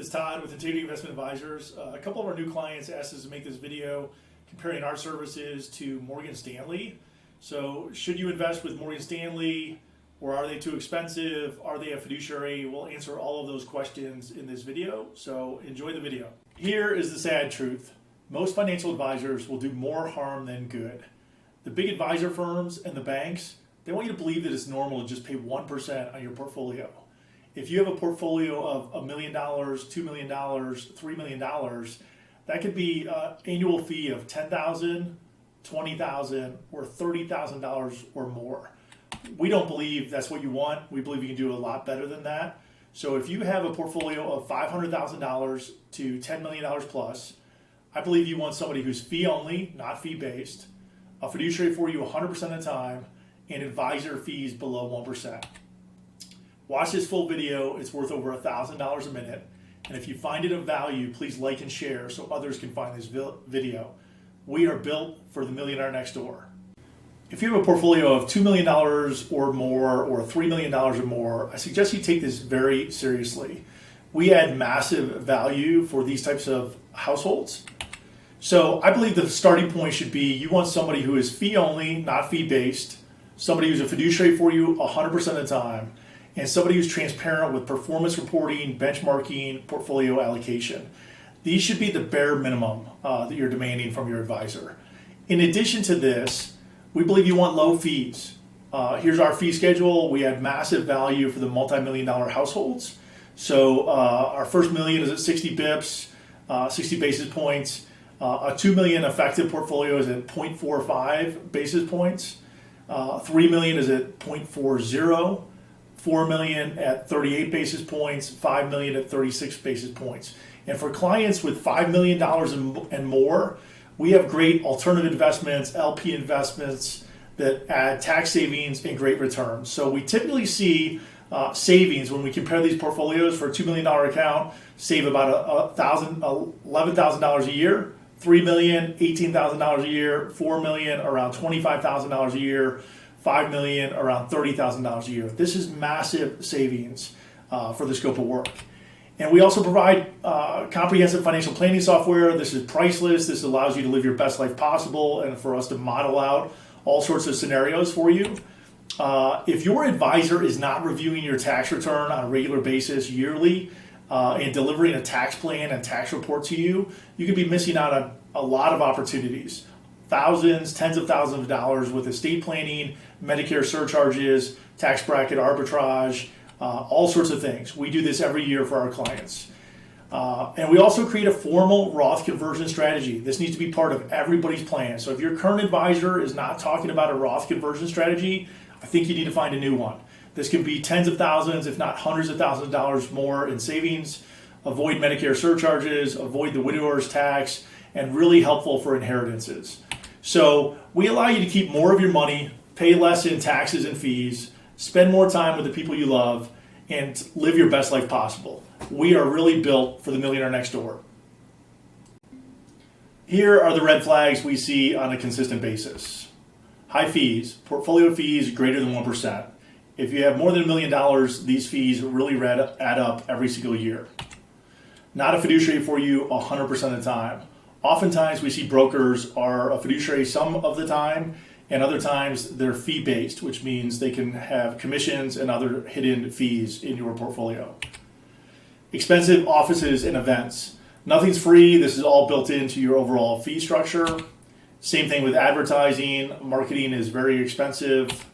This is Todd with Integrity Investment Advisors. A couple of our new clients asked us to make this video comparing our services to Morgan Stanley. So should you invest with Morgan Stanley, or are they too expensive? Are they a fiduciary? We'll answer all of those questions in this video, so enjoy the video. Here is the sad truth. Most financial advisors will do more harm than good. The big advisor firms and the banks, they want you to believe that it's normal to just pay 1% on your portfolio. If you have a portfolio of $1 million, $2 million, $3 million, that could be an annual fee of $10,000, $20,000, or $30,000 or more. We don't believe that's what you want. We believe you can do a lot better than that. So if you have a portfolio of $500,000 to $10 million plus, I believe you want somebody who's fee only, not fee based, a fiduciary for you 100% of the time, and advisor fees below 1%. Watch this full video. It's worth over $1,000 a minute. And if you find it of value, please like and share so others can find this video. We are built for the Millionaire Next Door. If you have a portfolio of $2 million or more, or $3 million or more, I suggest you take this very seriously. We add massive value for these types of households. So I believe the starting point should be you want somebody who is fee only, not fee based, somebody who's a fiduciary for you 100% of the time, and somebody who's transparent with performance reporting, benchmarking, portfolio allocation. These should be the bare minimum that you're demanding from your advisor. In addition to this, we believe you want low fees. Here's our fee schedule. We add massive value for the multi-million-dollar households. So our first million is at 60 bips, 60 basis points. A 2 million effective portfolio is at 0.45 basis points. 3 million is at 0.40. 4 million at 38 basis points, 5 million at 36 basis points. And for clients with $5 million and more, we have great alternative investments, LP investments that add tax savings and great returns. So we typically see savings when we compare these portfolios. For a $2 million account, save about $11,000 a year, 3 million, $18,000 a year, 4 million, around $25,000 a year, 5 million, around $30,000 a year. This is massive savings for the scope of work. And we also provide comprehensive financial planning software. This is priceless. This allows you to live your best life possible and for us to model out all sorts of scenarios for you. If your advisor is not reviewing your tax return on a regular basis yearly and delivering a tax plan and tax report to you, you could be missing out on a lot of opportunities. Thousands, tens of thousands of dollars with estate planning, Medicare surcharges, tax bracket arbitrage, all sorts of things. We do this every year for our clients. And we also create a formal Roth conversion strategy. This needs to be part of everybody's plan. So if your current advisor is not talking about a Roth conversion strategy, I think you need to find a new one. This can be tens of thousands, if not hundreds of thousands of dollars more in savings, avoid Medicare surcharges, avoid the widower's tax, and really helpful for inheritances. So we allow you to keep more of your money, pay less in taxes and fees, spend more time with the people you love, and live your best life possible. We are really built for the Millionaire Next Door. Here are the red flags we see on a consistent basis. High fees, portfolio fees greater than 1%. If you have more than $1 million, these fees really add up every single year. Not a fiduciary for you 100% of the time. Oftentimes we see brokers are a fiduciary some of the time, and other times they're fee-based, which means they can have commissions and other hidden fees in your portfolio. Expensive offices and events. Nothing's free. This is all built into your overall fee structure. Same thing with advertising. Marketing is very expensive.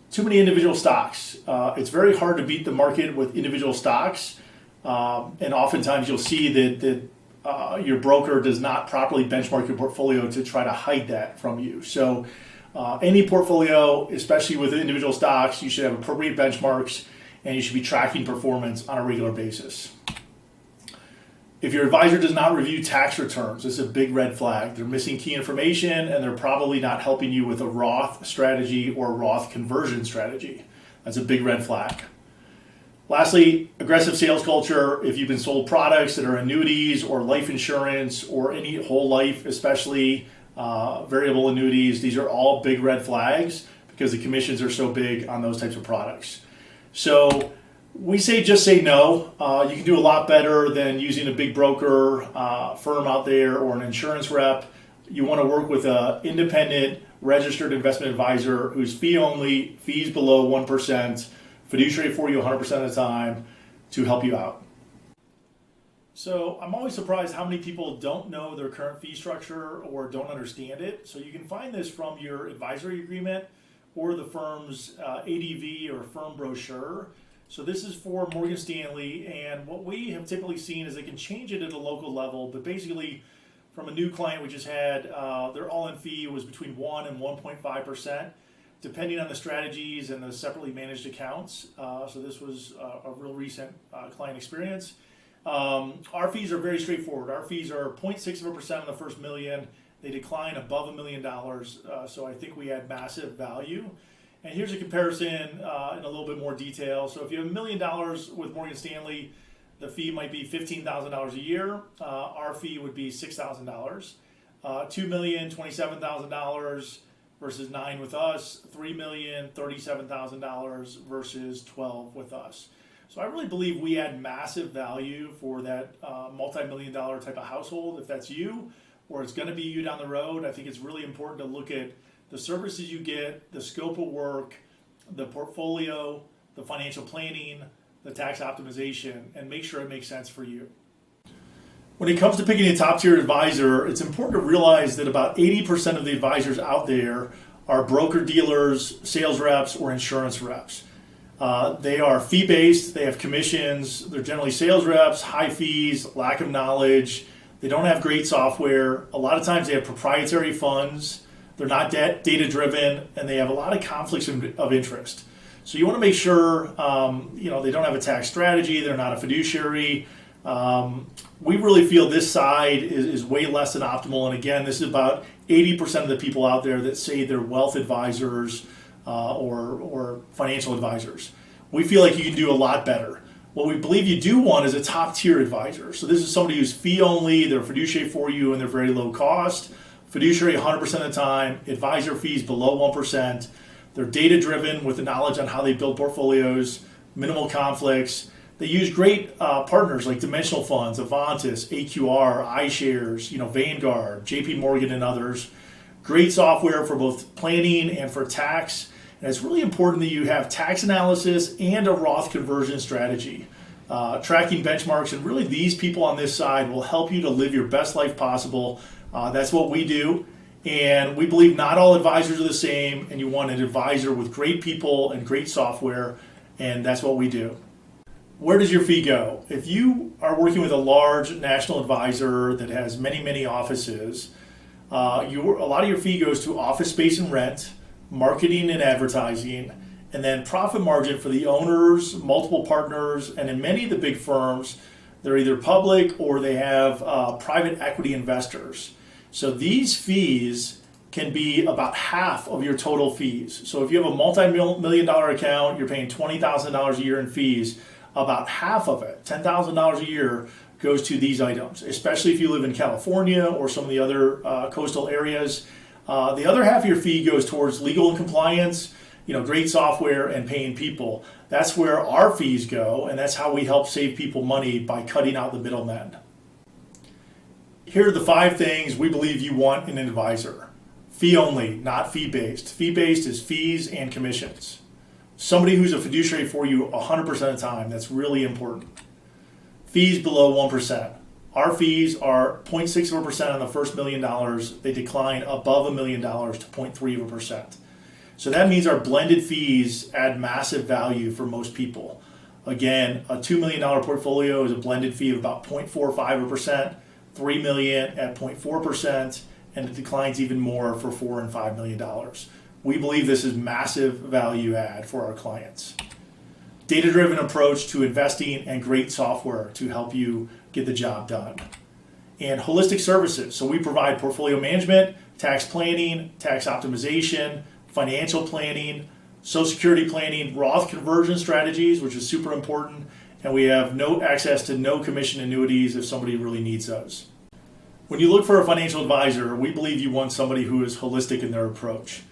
Too many individual stocks. It's very hard to beat the market with individual stocks, and oftentimes you'll see that your broker does not properly benchmark your portfolio to try to hide that from you. So any portfolio, especially with individual stocks, you should have appropriate benchmarks and you should be tracking performance on a regular basis. If your advisor does not review tax returns, this is a big red flag. They're missing key information and they're probably not helping you with a Roth strategy or Roth conversion strategy. That's a big red flag. Lastly, aggressive sales culture. If you've been sold products that are annuities or life insurance or any whole life, especially variable annuities, these are all big red flags because the commissions are so big on those types of products. So We say just say no. You can do a lot better than using a big broker firm out there or an insurance rep. You want to work with an independent registered investment advisor who's fee only, fees below 1%, fiduciary for you 100% of the time to help you out. So I'm always surprised how many people don't know their current fee structure or don't understand it. So you can find this from your advisory agreement or the firm's ADV or firm brochure. So this is for Morgan Stanley, and what we have typically seen is they can change it at a local level, but basically from a new client we just had, their all-in fee was between 1 and 1.5%, depending on the strategies and the separately managed accounts. So this was a real recent client experience. Our fees are very straightforward. Our fees are 0.6% on the first million. They decline above $1 million, so I think we add massive value. And here's a comparison in a little bit more detail. So if you have $1 million with Morgan Stanley, the fee might be $15,000 a year. Our fee would be $6,000. $2 million, $27,000 versus $9 million with us. $3 million, $37,000 versus $12 million with us. So I really believe we add massive value for that multi-million dollar type of household. If that's you, or it's going to be you down the road, I think it's really important to look at the services you get, the scope of work, the portfolio, the financial planning, the tax optimization, and make sure it makes sense for you. When it comes to picking a top tier advisor, it's important to realize that about 80% of the advisors out there are broker dealers, sales reps, or insurance reps. They are fee-based, they have commissions, they're generally sales reps, high fees, lack of knowledge, they don't have great software, a lot of times they have proprietary funds, they're not data-driven, and they have a lot of conflicts of interest. So you want to make sure they don't have a tax strategy, they're not a fiduciary. We really feel this side is way less than optimal, and again, this is about 80% of the people out there that say they're wealth advisors or financial advisors. We feel like you can do a lot better. What we believe you do want is a top tier advisor. So this is somebody who's fee only, they're fiduciary for you, and they're very low cost. Fiduciary 100% of the time, advisor fees below 1%. They're data driven with the knowledge on how they build portfolios, minimal conflicts. They use great partners like dimensional funds, Avantis, AQR, iShares, Vanguard, JP Morgan, and others. Great software for both planning and for tax. And it's really important that you have tax analysis and a Roth conversion strategy. Tracking benchmarks, and really these people on this side will help you to live your best life possible. That's what we do. And we believe not all advisors are the same, and you want an advisor with great people and great software, and that's what we do. Where does your fee go? If you are working with a large national advisor that has many, many offices, a lot of your fee goes to office space and rent, marketing and advertising, and then profit margin for the owners, multiple partners, and in many of the big firms, they're either public or they have private equity investors. So these fees can be about half of your total fees. So if you have a multi-million dollar account, you're paying $20,000 a year in fees, about half of it, $10,000 a year, goes to these items, especially if you live in California or some of the other coastal areas. The other half of your fee goes towards legal and compliance, great software and paying people. That's where our fees go, and that's how we help save people money by cutting out the middlemen. Here are the 5 things we believe you want in an advisor. Fee only, not fee-based. Fee-based is fees and commissions. Somebody who's a fiduciary for you 100% of the time. That's really important. Fees below 1%. Our fees are 0.6% on the first $1 million. They decline above $1 million to 0.3%. So that means our blended fees add massive value for most people. Again, a $2 million portfolio is a blended fee of about 0.45%, $3 million at 0.4%, and it declines even more for $4 and $5 million. We believe this is massive value add for our clients. Data-driven approach to investing and great software to help you get the job done. And holistic services. So we provide portfolio management, tax planning, tax optimization, financial planning, Social Security planning, Roth conversion strategies, which is super important. And we have no access to no commission annuities if somebody really needs those. When you look for a financial advisor, we believe you want somebody who is holistic in their approach.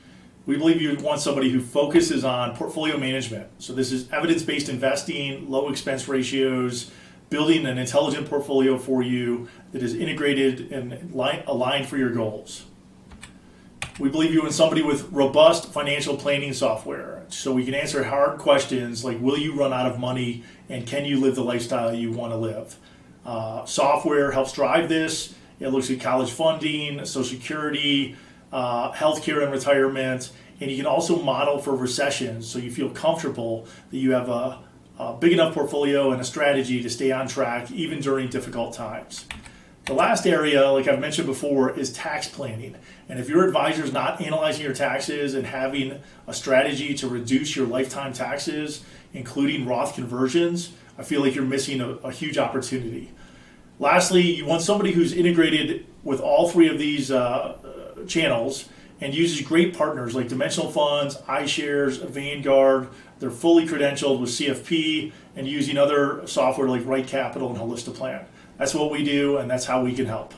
We believe you want somebody who focuses on portfolio management. So this is evidence-based investing, low expense ratios, building an intelligent portfolio for you that is integrated and aligned for your goals. We believe you want somebody with robust financial planning software, so we can answer hard questions like, will you run out of money and can you live the lifestyle you want to live? Software helps drive this. It looks at college funding, Social Security, healthcare and retirement, and you can also model for recessions so you feel comfortable that you have a big enough portfolio and a strategy to stay on track even during difficult times. The last area, like I've mentioned before, is tax planning. And if your advisor is not analyzing your taxes and having a strategy to reduce your lifetime taxes, including Roth conversions, I feel like you're missing a huge opportunity. Lastly, you want somebody who's integrated with all three of these channels and uses great partners like Dimensional Funds, iShares, Vanguard. They're fully credentialed with CFP and using other software like Right Capital and Holistiplan. That's what we do, and that's how we can help.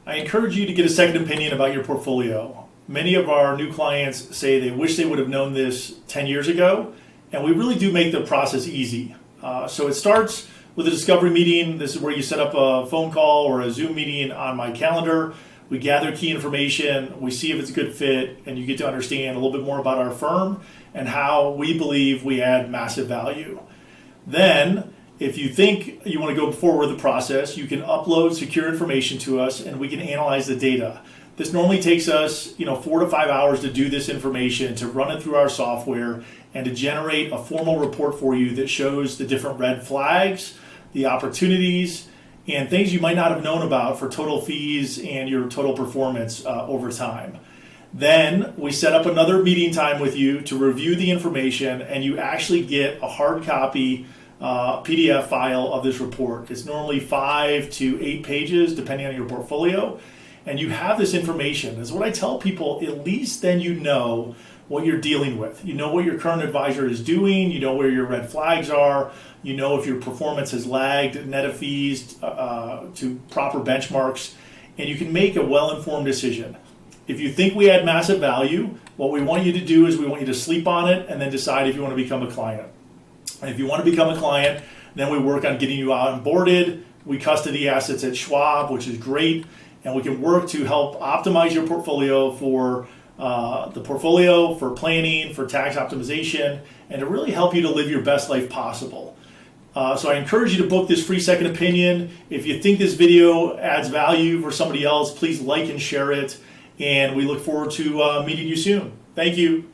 I encourage you to get a second opinion about your portfolio. Many of our new clients say they wish they would have known this 10 years ago, and we really do make the process easy. So it starts with a discovery meeting. This is where you set up a phone call or a Zoom meeting on my calendar. We gather key information, we see if it's a good fit, and you get to understand a little bit more about our firm and how we believe we add massive value. Then, if you think you want to go forward with the process, you can upload secure information to us and we can analyze the data. This normally takes us 4 to 5 hours to do this information, to run it through our software, and to generate a formal report for you that shows the different red flags, the opportunities, and things you might not have known about for total fees and your total performance over time. Then we set up another meeting time with you to review the information, and you actually get a hard copy PDF file of this report. It's normally 5 to 8 pages depending on your portfolio, and you have this information. That's what I tell people. At least then you know what you're dealing with. You know what your current advisor is doing. You know where your red flags are. You know if your performance has lagged net of fees to proper benchmarks, and you can make a well-informed decision. If you think we add massive value, what we want you to do is we want you to sleep on it and then decide if you want to become a client. And if you want to become a client, then we work on getting you onboarded. We custody assets at Schwab, which is great, and we can work to help optimize your portfolio for for planning, for tax optimization, and to really help you to live your best life possible. So I encourage you to book this free second opinion. If you think this video adds value for somebody else, please like and share it, and we look forward to meeting you soon. Thank you.